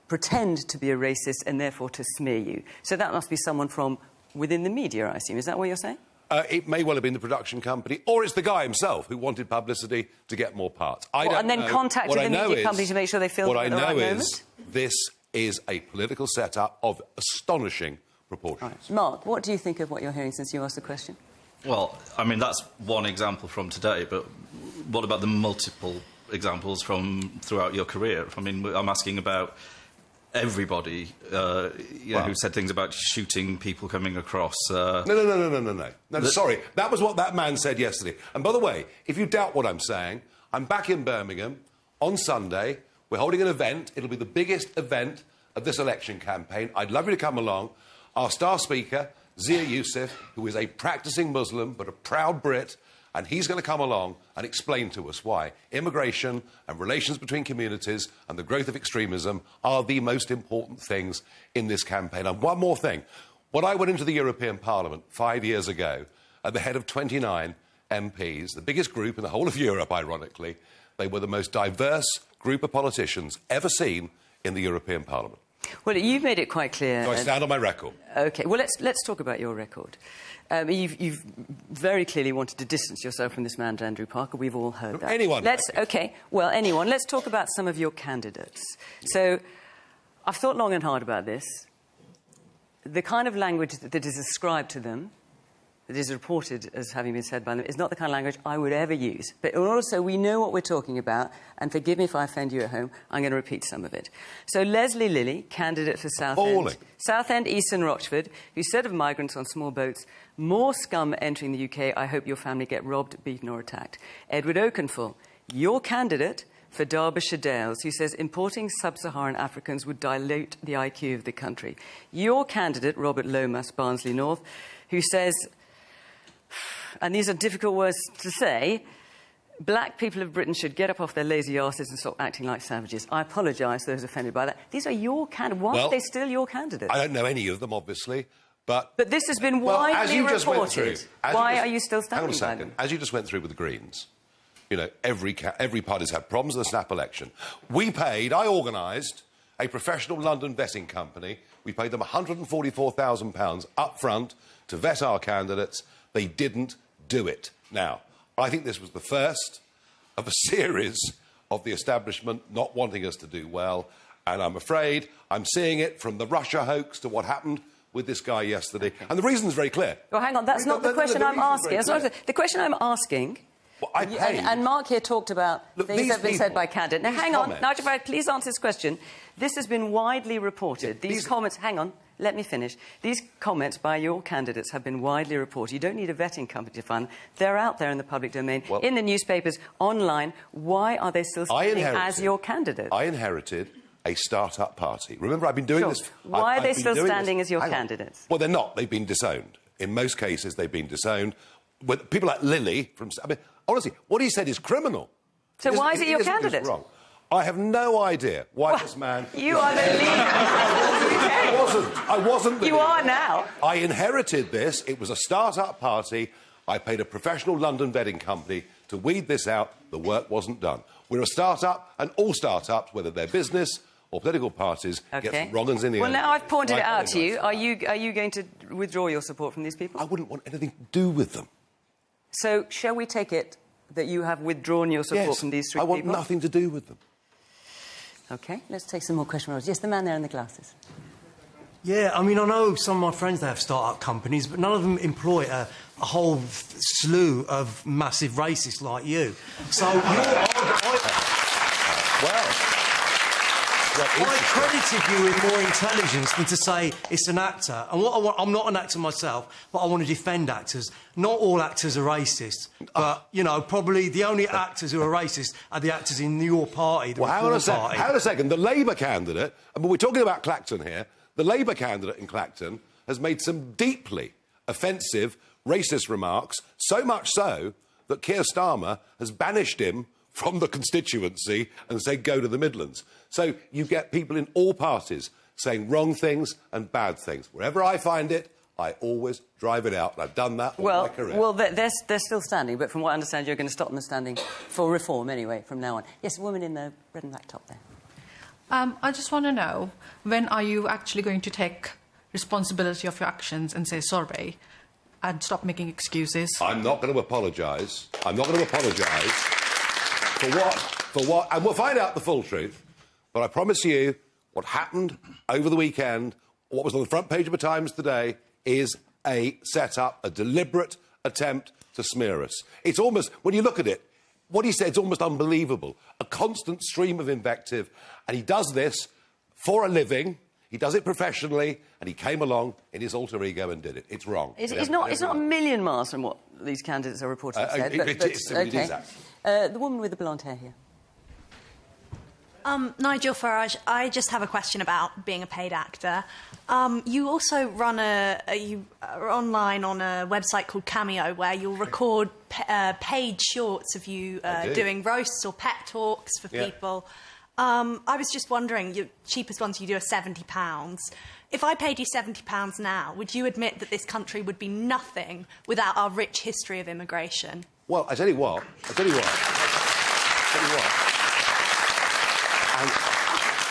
pretend to be a racist and therefore to smear you. So that must be someone from within the media, I assume. Is that what you're saying? It may well have been the production company, or it's the guy himself who wanted publicity to get more parts. I don't know. And then contacted the media company to make sure they filmed at the right moment? What I know is this is a political setup of astonishing proportions. Right. Mark, what do you think of what you're hearing since you asked the question? Well, I mean, that's one example from today, but what about the multiple examples from throughout your career? I mean, I'm asking about everybody who said things about shooting people coming across. No, sorry. That was what that man said yesterday. And by the way, if you doubt what I'm saying, I'm back in Birmingham on Sunday. We're holding an event. It'll be the biggest event of this election campaign. I'd love you to come along. Our star speaker, Zia Youssef, who is a practising Muslim but a proud Brit, and he's going to come along and explain to us why immigration and relations between communities and the growth of extremism are the most important things in this campaign. And one more thing. When I went into the European Parliament 5 years ago at the head of 29 MPs, the biggest group in the whole of Europe, ironically, they were the most diverse group of politicians ever seen in the European Parliament. Well, you've made it quite clear. So I stand on my record. OK, well, let's talk about your record. You've very clearly wanted to distance yourself from this man, Andrew Parker. We've all heard that. Anyone. Anyone. Let's talk about some of your candidates. So I've thought long and hard about this. The kind of language that is ascribed to them, that is reported as having been said by them, is not the kind of language I would ever use. But also, we know what we're talking about, and forgive me if I offend you at home, I'm going to repeat some of it. So Leslie Lilly, candidate for Southend, East and Rochford, who said of migrants on small boats, more scum entering the UK, I hope your family get robbed, beaten or attacked. Edward Oakenfull, your candidate for Derbyshire Dales, who says importing sub-Saharan Africans would dilute the IQ of the country. Your candidate, Robert Lomas, Barnsley North, who says, and these are difficult words to say, black people of Britain should get up off their lazy asses and stop acting like savages. I apologise to those offended by that. These are your candidates. Why are they still your candidates? I don't know any of them, obviously, but this has been widely reported. Why are you still standing by them? Hang on a second. As you just went through with the Greens, you know, every party's had problems in the snap election. I organised a professional London vetting company. We paid them £144,000 up front to vet our candidates. They didn't do it. Now, I think this was the first of a series of the establishment not wanting us to do well, and I'm afraid I'm seeing it from the Russia hoax to what happened with this guy yesterday. And the reason is very clear. Well, hang on, that's not the question I'm asking. The question I'm asking... Well, I paid... and Mark here talked about things that have been said by candidates. Now, hang on, Nigel Farage, please answer this question. This has been widely reported. These comments... Hang on, let me finish. These comments by your candidates have been widely reported. You don't need a vetting company to fund. They're out there in the public domain, in the newspapers, online. Why are they still standing as your candidates? I inherited a start-up party. Remember, I've been doing this... Why are they still standing as your candidates? Well, they're not. They've been disowned. In most cases, they've been disowned. With people like Lily from... I mean, honestly, what he said is criminal. So why is it your candidate? Wrong. I have no idea why this man... You are the leader. I wasn't. You are now. I inherited this. It was a start-up party. I paid a professional London vetting company to weed this out. The work wasn't done. We're a start-up, and all start-ups, whether they're business or political parties, get some wrong uns in the end. Well, now I've pointed it out to you. Are you going to withdraw your support from these people? I wouldn't want anything to do with them. So, shall we take it that you have withdrawn your support from these three people? I want nothing to do with them. OK, let's take some more questions. Yes, the man there in the glasses. Yeah, I mean, I know some of my friends, they have start-up companies, but none of them employ a whole slew of massive racists like you. So I credited you with more intelligence than to say it's an actor. And I'm not an actor myself, but I want to defend actors. Not all actors are racist, but, you know, probably the only actors who are racist are the actors in your party. Well, hang on a second. The Labour candidate, but we're talking about Clacton here, the Labour candidate in Clacton has made some deeply offensive, racist remarks, so much so that Keir Starmer has banished him from the constituency and said, go to the Midlands. So you get people in all parties saying wrong things and bad things. Wherever I find it, I always drive it out. And I've done that all my career. Well, they're still standing, but from what I understand, you're going to stop them standing for reform anyway from now on. Yes, a woman in the red and black top there. I just want to know, when are you actually going to take responsibility of your actions and say sorry and stop making excuses? I'm not going to apologise. I'm not going to apologise for what... And we'll find out the full truth. But I promise you, what happened over the weekend, what was on the front page of the Times today, is a set-up, a deliberate attempt to smear us. It's almost... When you look at it, what he said is almost unbelievable. A constant stream of invective. And he does this for a living. He does it professionally. And he came along in his alter ego and did it. It's wrong. It's not a million miles from what these candidates are reported to said. It is the woman with the blonde hair here. Nigel Farage, I just have a question about being a paid actor. You also run you are online on a website called Cameo, where you'll record paid shorts of you doing roasts or pep talks for people. I was just wondering, your cheapest ones you do are £70. If I paid you £70 now, would you admit that this country would be nothing without our rich history of immigration? Well, I tell you what.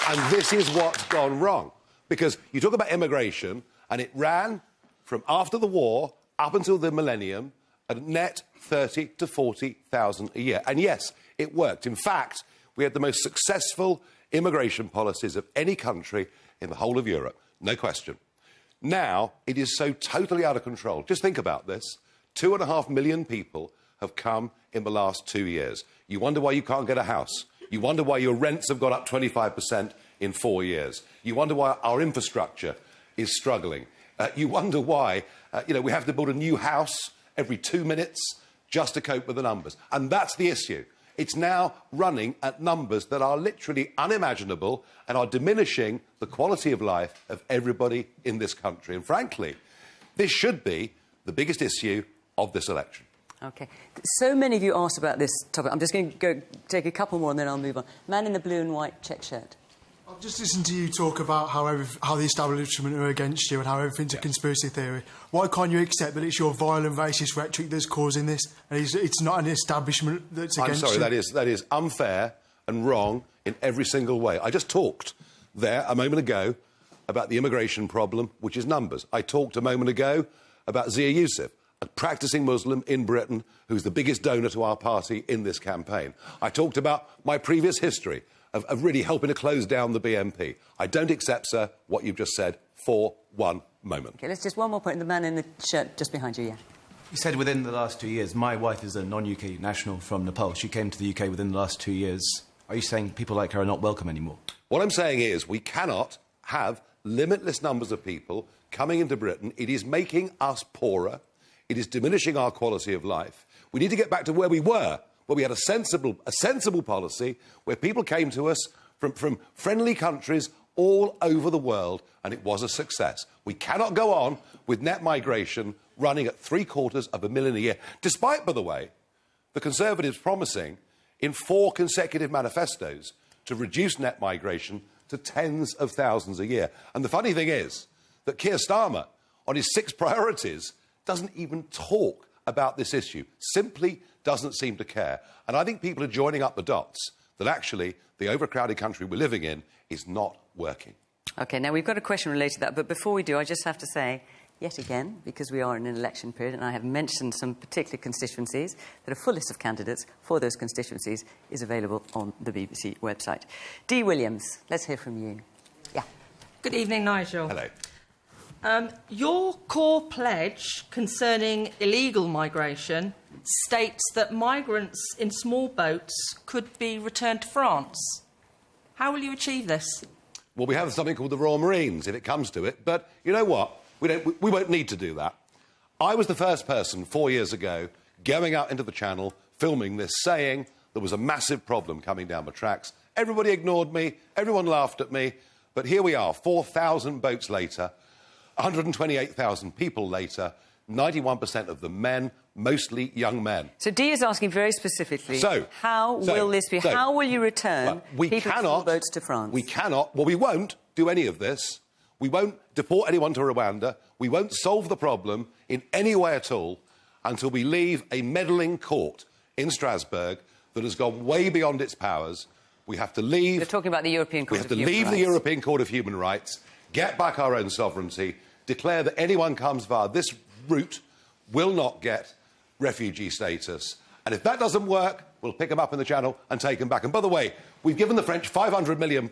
And this is what's gone wrong. Because you talk about immigration, and it ran from after the war up until the millennium at net 30 to 40,000 a year. And yes, it worked. In fact, we had the most successful immigration policies of any country in the whole of Europe. No question. Now, it is so totally out of control. Just think about this. 2.5 million people have come in the last 2 years. You wonder why you can't get a house. You wonder why your rents have gone up 25% in 4 years. You wonder why our infrastructure is struggling. You wonder why, we have to build a new house every 2 minutes just to cope with the numbers. And that's the issue. It's now running at numbers that are literally unimaginable and are diminishing the quality of life of everybody in this country. And frankly, this should be the biggest issue of this election. OK. So many of you asked about this topic. I'm just going to go take a couple more and then I'll move on. Man in the blue and white check shirt. I've just listened to you talk about how the establishment are against you and how everything's a conspiracy theory. Why can't you accept that it's your violent, racist rhetoric that's causing this, and it's not an establishment that's against you? I'm sorry, that is unfair and wrong in every single way. I just talked there a moment ago about the immigration problem, which is numbers. I talked a moment ago about Zia Youssef, a practising Muslim in Britain who's the biggest donor to our party in this campaign. I talked about my previous history of really helping to close down the BNP. I don't accept, sir, what you've just said for one moment. OK, let's just one more point. The man in the shirt just behind you, yeah. You said within the last 2 years. My wife is a non-UK national from Nepal. She came to the UK within the last 2 years. Are you saying people like her are not welcome anymore? What I'm saying is we cannot have limitless numbers of people coming into Britain. It is making us poorer. It is diminishing our quality of life. We need to get back to where we were, where we had a sensible policy, where people came to us from friendly countries all over the world, and it was a success. We cannot go on with net migration running at 750,000 a year, despite, by the way, the Conservatives promising in 4 consecutive manifestos to reduce net migration to tens of thousands a year. And the funny thing is that Keir Starmer, on his 6 priorities, doesn't even talk about this issue, simply doesn't seem to care. And I think people are joining up the dots that actually the overcrowded country we're living in is not working. OK, now we've got a question related to that, but before we do, I just have to say, yet again, because we are in an election period, and I have mentioned some particular constituencies, that a full list of candidates for those constituencies is available on the BBC website. Dee Williams, let's hear from you. Yeah. Good evening, Nigel. Hello. Your core pledge concerning illegal migration states that migrants in small boats could be returned to France. How will you achieve this? Well, we have something called the Royal Marines, if it comes to it. But you know what? We won't need to do that. I was the first person 4 years ago going out into the Channel, filming this, saying there was a massive problem coming down the tracks. Everybody ignored me. Everyone laughed at me. But here we are, 4,000 boats later, 128,000 people later, 91% of them men, mostly young men. So Dee is asking very specifically, how will this be? How will you return people in small boats to France? We cannot. Well, we won't do any of this. We won't deport anyone to Rwanda. We won't solve the problem in any way at all until we leave a meddling court in Strasbourg that has gone way beyond its powers. We have to leave... You're talking about the European Court of Human Rights. We have to leave the European Court of Human Rights, get back our own sovereignty, declare that anyone comes via this route will not get refugee status. And if that doesn't work, we'll pick them up in the Channel and take them back. And by the way, we've given the French £500 million.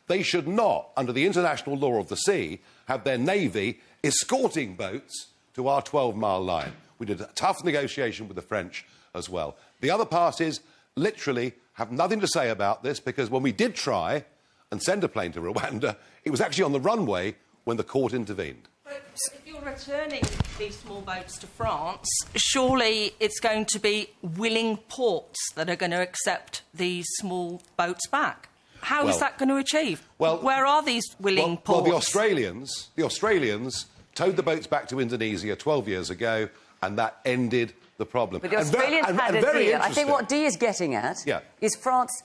They should not, under the international law of the sea, have their navy escorting boats to our 12-mile line. We did a tough negotiation with the French as well. The other parties literally have nothing to say about this because when we did try and send a plane to Rwanda, it was actually on the runway when the court intervened. But if you're returning these small boats to France, surely it's going to be willing ports that are going to accept these small boats back. How is that going to achieve? Well, where are these willing ports? Well, the Australians towed the boats back to Indonesia 12 years ago, and that ended the problem. But the Australians had a deal. I think what Dee is getting at is France...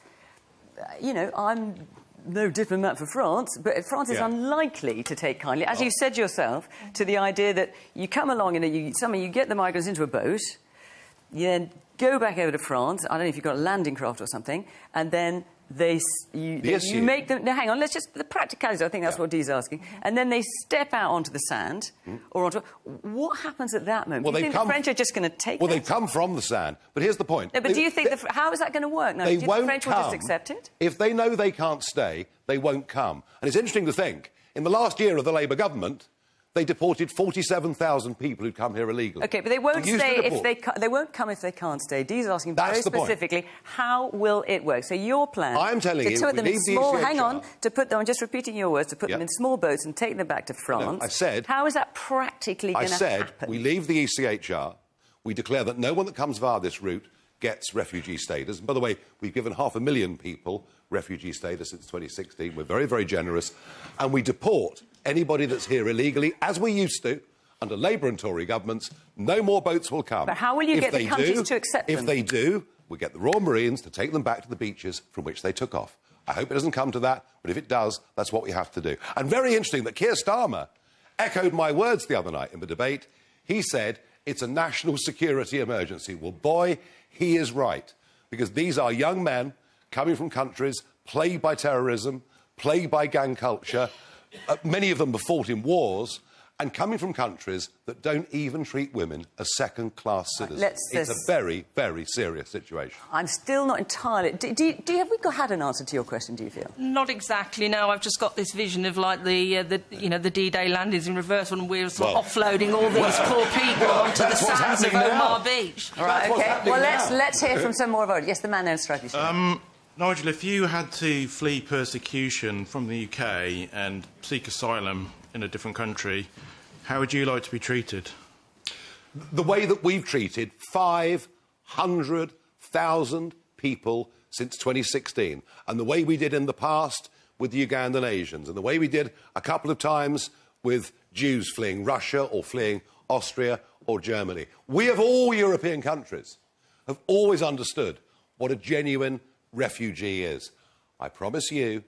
you know, I'm no diplomat for France, but France is unlikely to take kindly, as you said yourself, to the idea that you come along and you get the migrants into a boat, you then go back over to France, I don't know if you've got a landing craft or something, and then you make them... No, hang on, let's just... The practicalities, I think that's what Dee's asking. And then they step out onto the sand, or onto... What happens at that moment? Well, do you think the French are just going to take Well, they've come from the sand. But here's the point. No, but do you think... How is that going to work? No, do you think the French will just accept it? If they know they can't stay, they won't come. And it's interesting to think, in the last year of the Labour government, they deported 47,000 people who'd come here illegally. OK, but they won't stay if they won't come if they can't stay. Dee's asking very specifically, how will it work? So your plan... I'm telling you, put them in small... Hang on, to put them... I'm just repeating your words, to put them in small boats and take them back to France. No, I said... How is that practically going to happen? I said, we leave the ECHR, we declare that no one that comes via this route gets refugee status. And by the way, we've given 500,000 people refugee status since 2016. We're very, very generous. And we deport anybody that's here illegally, as we used to, under Labour and Tory governments. No more boats will come. But how will you get the countries to accept them? If they do, we get the Royal Marines to take them back to the beaches from which they took off. I hope it doesn't come to that, but if it does, that's what we have to do. And very interesting that Keir Starmer echoed my words the other night in the debate. He said it's a national security emergency. Well, boy, he is right, because these are young men coming from countries plagued by terrorism, plagued by gang culture. Many of them have fought in wars, and coming from countries that don't even treat women as second-class citizens. It's a very, very serious situation. I'm still not entirely... have we had an answer to your question, do you feel? Not exactly, no. I've just got this vision of, like, the D-Day landings in reverse when we're sort of offloading all these poor people onto the sands of Omar Beach. All right, OK. Well, let's hear from some more of our... Yes, the man there in Stripey shirt. Nigel, if you had to flee persecution from the UK and seek asylum in a different country, how would you like to be treated? The way that we've treated 500,000 people since 2016, and the way we did in the past with the Ugandan Asians, and the way we did a couple of times with Jews fleeing Russia or fleeing Austria or Germany. We, of all European countries, have always understood what a genuine refugee is. I promise you,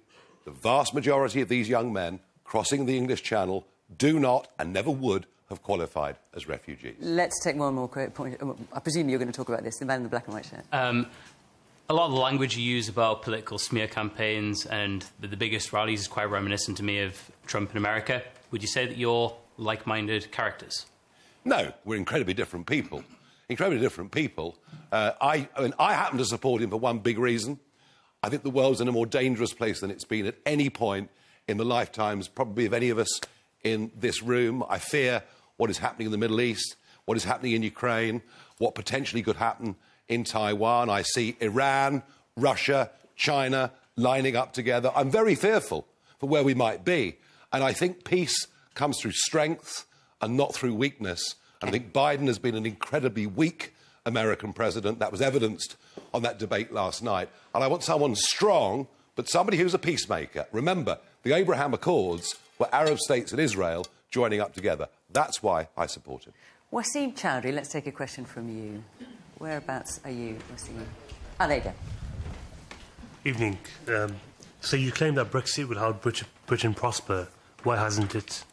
the vast majority of these young men crossing the English Channel do not and never would have qualified as refugees. Let's take one more point. I presume you're going to talk about this, the man in the black and white shirt. A lot of the language you use about political smear campaigns and the biggest rallies is quite reminiscent to me of Trump in America. Would you say that you're like-minded characters? No, we're incredibly different people. Incredibly different people. I happen to support him for one big reason. I think the world's in a more dangerous place than it's been at any point in the lifetimes, probably of any of us in this room. I fear what is happening in the Middle East, what is happening in Ukraine, what potentially could happen in Taiwan. I see Iran, Russia, China lining up together. I'm very fearful for where we might be. And I think peace comes through strength and not through weakness. And I think Biden has been an incredibly weak American president. That was evidenced on that debate last night. And I want someone strong, but somebody who's a peacemaker. Remember, the Abraham Accords were Arab states and Israel joining up together. That's why I support him. Wasim Chowdhury, let's take a question from you. Whereabouts are you, Wasim? Oh, there you go. Evening. So you claim that Brexit will help Britain prosper. Why hasn't it?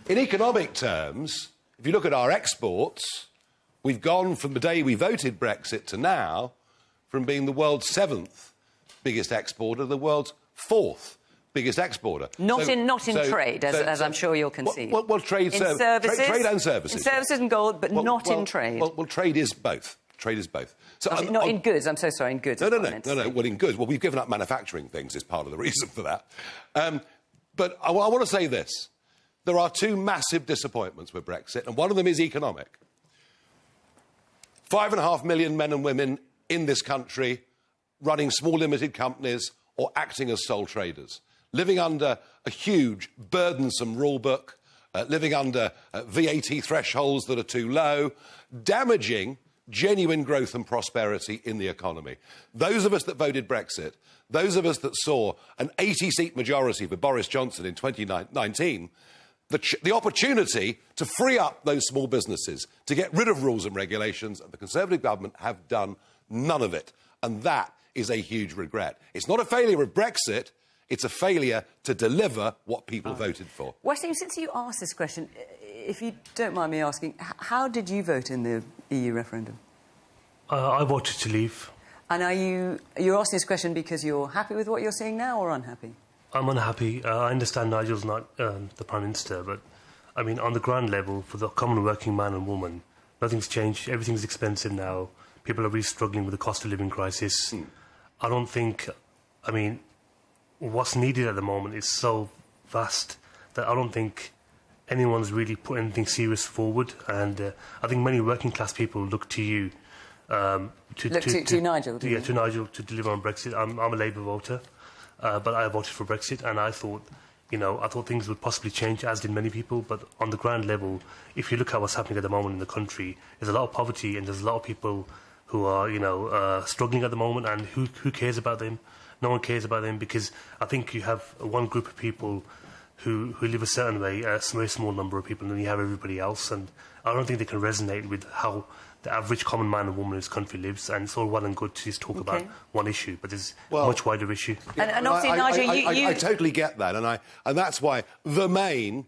In economic terms, if you look at our exports, we've gone from the day we voted Brexit to now from being the world's 7th biggest exporter to the world's 4th biggest exporter. Not in trade, as I'm sure you'll concede. Well, trade and services. In services and gold, but not in trade. Well, trade is both. Trade is both. So, not in goods, I'm so sorry, in goods. No. Well, in goods. Well, we've given up manufacturing things is part of the reason for that. But I want to say this. There are two massive disappointments with Brexit, and one of them is economic. 5.5 million men and women in this country running small limited companies or acting as sole traders, living under a huge, burdensome rule book, living under VAT thresholds that are too low, damaging genuine growth and prosperity in the economy. Those of us that voted Brexit, those of us that saw an 80-seat majority for Boris Johnson in 2019, the opportunity to free up those small businesses, to get rid of rules and regulations, and the Conservative government have done none of it. And that is a huge regret. It's not a failure of Brexit, it's a failure to deliver what people voted for. Wasim, since you asked this question, if you don't mind me asking, how did you vote in the EU referendum? I voted to leave. And you're asking this question because you're happy with what you're seeing now or unhappy? I'm unhappy. I understand Nigel's not the Prime Minister, but, I mean, on the ground level, for the common working man and woman, nothing's changed. Everything's expensive now. People are really struggling with the cost of living crisis. I don't think... I mean, what's needed at the moment is so vast that I don't think anyone's really put anything serious forward. And I think many working-class people look to you... to Nigel? Yeah, to Nigel to deliver on Brexit. I'm a Labour voter. But I voted for Brexit, and I thought things would possibly change, as did many people. But on the ground level, if you look at what's happening at the moment in the country, there's a lot of poverty, and there's a lot of people who are, struggling at the moment, and who cares about them? No one cares about them, because I think you have one group of people who live a certain way, a very small number of people, and then you have everybody else, and I don't think they can resonate with how the average common man and woman in this country lives, and it's all well and good to just talk about one issue, but there's a much wider issue. And obviously, Nigel, I totally get that, and that's why the main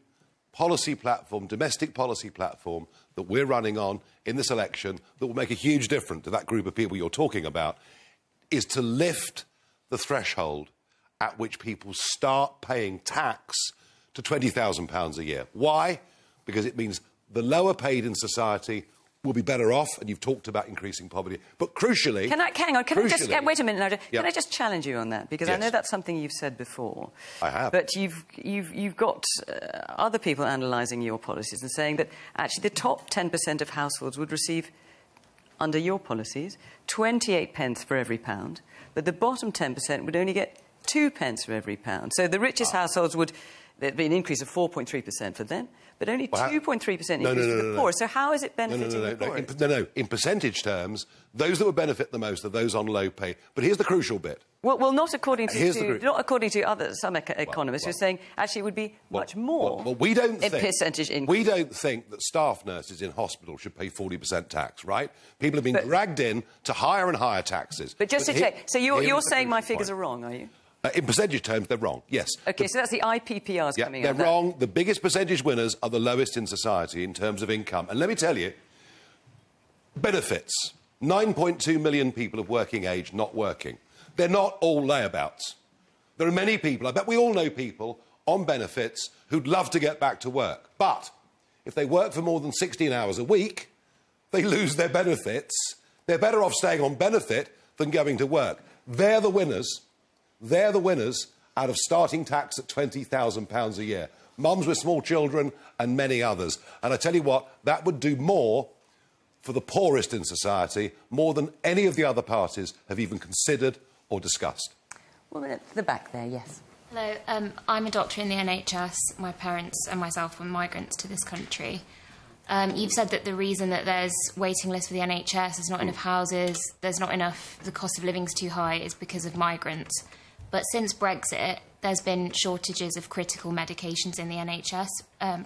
policy platform, domestic policy platform, that we're running on in this election that will make a huge difference to that group of people you're talking about is to lift the threshold at which people start paying tax to £20,000 a year. Why? Because it means the lower paid in society will be better off, and you've talked about increasing poverty. But crucially... Can I just... Wait a minute, Nigel. Can I just challenge you on that? Because I know that's something you've said before. I have. But you've got other people analysing your policies and saying that actually the top 10% of households would receive, under your policies, 28 pence for every pound, but the bottom 10% would only get 2 pence for every pound. So the richest households would... There'd be an increase of 4.3% for them, but only 2.3% increase for the poor. So how is it benefiting the poorest? No. In percentage terms, those that would benefit the most are those on low pay. But here's the crucial bit. Well, not according to some economists who are saying actually it would be much more. Well, we don't think percentage increase. We don't think that staff nurses in hospital should pay 40% tax, right? People have been dragged in to higher and higher taxes. But just to check, so you're saying my figures are wrong, are you? In percentage terms, they're wrong, yes. OK, so that's the IPPRs coming out. They're wrong. The biggest percentage winners are the lowest in society in terms of income. And let me tell you, benefits. 9.2 million people of working age not working. They're not all layabouts. There are many people, I bet we all know people, on benefits who'd love to get back to work. But if they work for more than 16 hours a week, they lose their benefits. They're better off staying on benefit than going to work. They're the winners. They're the winners out of starting tax at £20,000 a year. Mums with small children and many others. And I tell you what, that would do more for the poorest in society, more than any of the other parties have even considered or discussed. Well, at the back there, yes. Hello, I'm a doctor in the NHS. My parents and myself were migrants to this country. You've said that the reason that there's waiting lists for the NHS, there's not enough houses, there's not enough, the cost of living's too high, is because of migrants. But since Brexit, there's been shortages of critical medications in the NHS,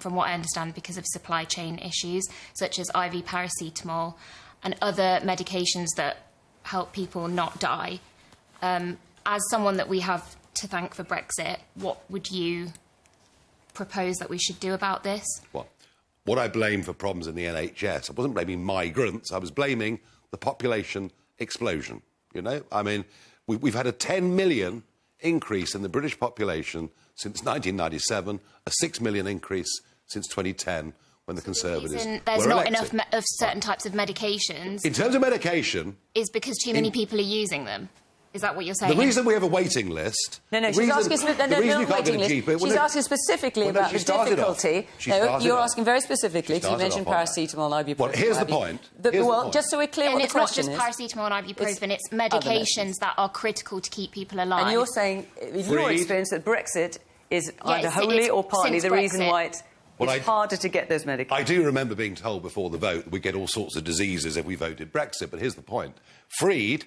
from what I understand, because of supply chain issues, such as IV paracetamol and other medications that help people not die. As someone that we have to thank for Brexit, what would you propose that we should do about this? What I blame for problems in the NHS, I wasn't blaming migrants, I was blaming the population explosion, I mean, we've had a 10 million increase in the British population since 1997, a 6 million increase since 2010 when the Conservatives were elected. There's not enough of certain types of medications. In terms of medication... Is because too many people are using them. Is that what you're saying? The reason we have a waiting list... she's asking specifically about the difficulty. You're asking very specifically, because you mentioned paracetamol and ibuprofen. Well, here's the point. Just so we're clear what the question is... And it's not just paracetamol and ibuprofen, it's medications that are critical to keep people alive. And you're saying, in your experience, that Brexit is either wholly or partly the reason why it's harder to get those medications. I do remember being told before the vote that we get all sorts of diseases if we voted Brexit, but here's the point. Freed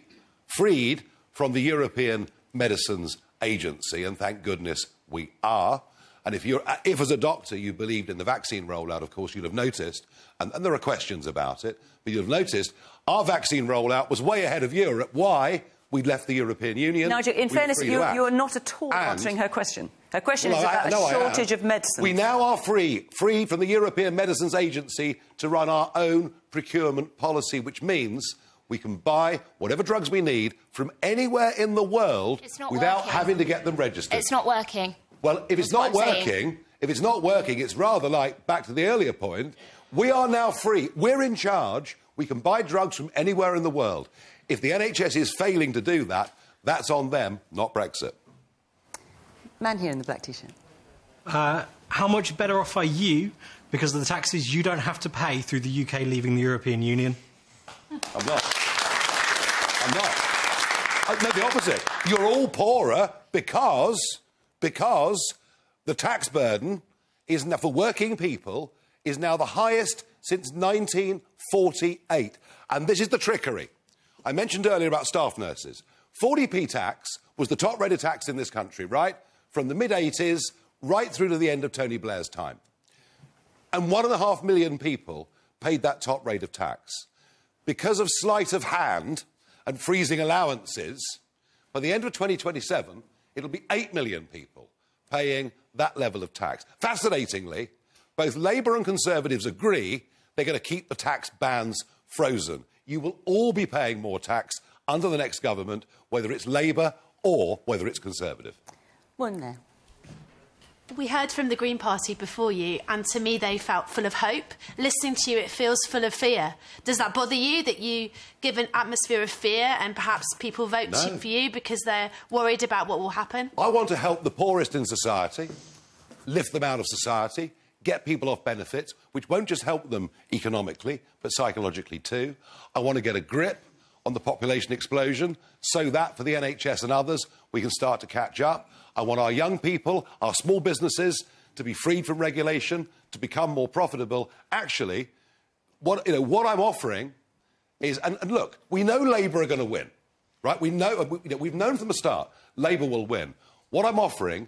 from the European Medicines Agency, and thank goodness we are. And if as a doctor you believed in the vaccine rollout, of course, you'd have noticed, and there are questions about it, but you'd have noticed our vaccine rollout was way ahead of Europe. Why? We'd left the European Union. Nigel, in fairness, you're not at all answering her question. Her question is about a shortage of medicine. We now are free from the European Medicines Agency to run our own procurement policy, which means we can buy whatever drugs we need from anywhere in the world without having to get them registered. It's not working. Well, if it's not working, it's rather like, back to the earlier point, we are now free. We're in charge. We can buy drugs from anywhere in the world. If the NHS is failing to do that, that's on them, not Brexit. Man here in the black T-shirt. How much better off are you because of the taxes you don't have to pay through the UK leaving the European Union? I'm not. No, the opposite. You're all poorer because the tax burden is now, for working people, is now the highest since 1948. And this is the trickery. I mentioned earlier about staff nurses. 40p tax was the top rate of tax in this country, right? From the mid-80s right through to the end of Tony Blair's time. And 1.5 million people paid that top rate of tax. Because of sleight of hand and freezing allowances, by the end of 2027, it'll be 8 million people paying that level of tax. Fascinatingly, both Labour and Conservatives agree they're going to keep the tax bands frozen. You will all be paying more tax under the next government, whether it's Labour or whether it's Conservative. One there. We heard from the Green Party before you, and to me they felt full of hope. Listening to you, it feels full of fear. Does that bother you, that you give an atmosphere of fear and perhaps people vote for you because they're worried about what will happen? I want to help the poorest in society, lift them out of society, get people off benefits, which won't just help them economically, but psychologically too. I want to get a grip on the population explosion so that, for the NHS and others, we can start to catch up. I want our young people, our small businesses, to be freed from regulation, to become more profitable. Actually, what I'm offering is... And look, we know Labour are going to win, right? We've known from the start Labour will win. What I'm offering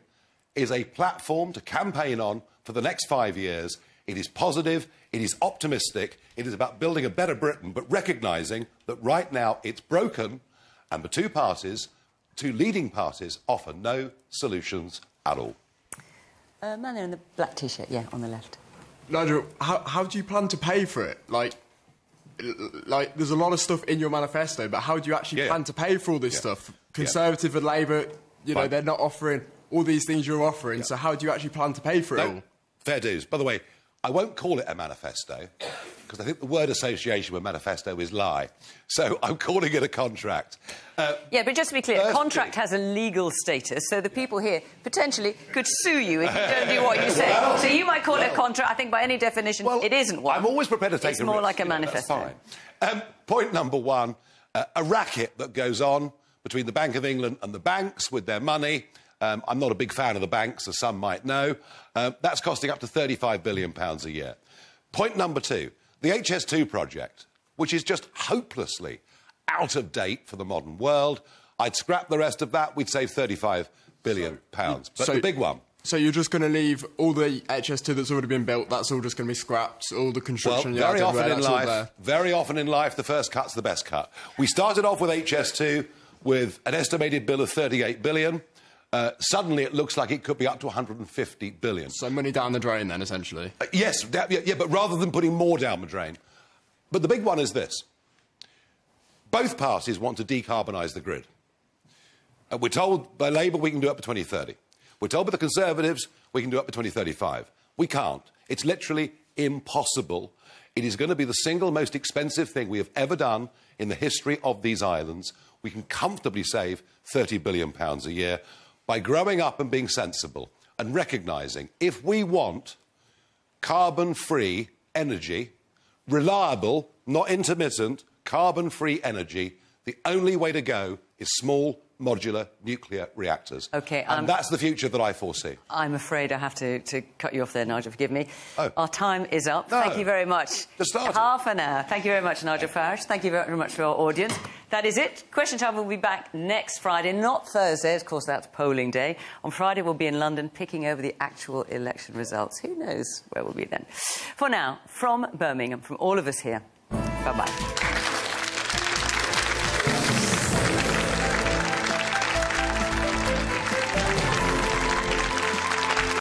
is a platform to campaign on for the next 5 years. It is positive, it is optimistic, it is about building a better Britain, but recognising that right now it's broken and the two leading parties offer no solutions at all. Man there in the black T-shirt, yeah, on the left. Nigel, how do you plan to pay for it? Like, there's a lot of stuff in your manifesto, but how do you actually plan to pay for all this stuff? Conservative and Labour, you know, they're not offering all these things you're offering, so how do you actually plan to pay for it all? Fair dues. By the way, I won't call it a manifesto, because I think the word association with manifesto is lie. So I'm calling it a contract. Yeah, but just to be clear, a contract has a legal status, so the people here potentially could sue you if you don't do what you say. So you might call it a contract. I think by any definition, it isn't one. I'm always prepared to take It's more like a manifesto. That's fine. Point number one, a racket that goes on between the Bank of England and the banks with their money. I'm not a big fan of the banks, as some might know. That's costing up to £35 billion a year. Point number two, the HS2 project, which is just hopelessly out of date for the modern world. I'd scrap the rest of that. We'd save £35 billion. But the big one. So you're just going to leave all the HS2 that's already been built, that's all just going to be scrapped, all the construction yards everywhere, very often in life, the first cut's the best cut. We started off with HS2 with an estimated bill of £38 billion. Suddenly it looks like it could be up to £150 billion. So money down the drain then, essentially? Yes, but rather than putting more down the drain. But the big one is this. Both parties want to decarbonise the grid. We're told by Labour we can do up to 2030. We're told by the Conservatives we can do up to 2035. We can't. It's literally impossible. It is going to be the single most expensive thing we have ever done in the history of these islands. We can comfortably save £30 billion a year by growing up and being sensible and recognising if we want carbon-free energy, reliable, not intermittent, carbon-free energy, the only way to go is small, modular nuclear reactors. OK, and that's the future that I foresee. I'm afraid I have to cut you off there, Nigel. Forgive me. Oh. Our time is up. No. Thank you very much. Just started. Half an hour. Thank you very much, Nigel Farage. Thank you very much for our audience. That is it. Question Time will be back next Friday, not Thursday. Of course, that's polling day. On Friday, we'll be in London picking over the actual election results. Who knows where we'll be then? For now, from Birmingham, from all of us here, bye-bye.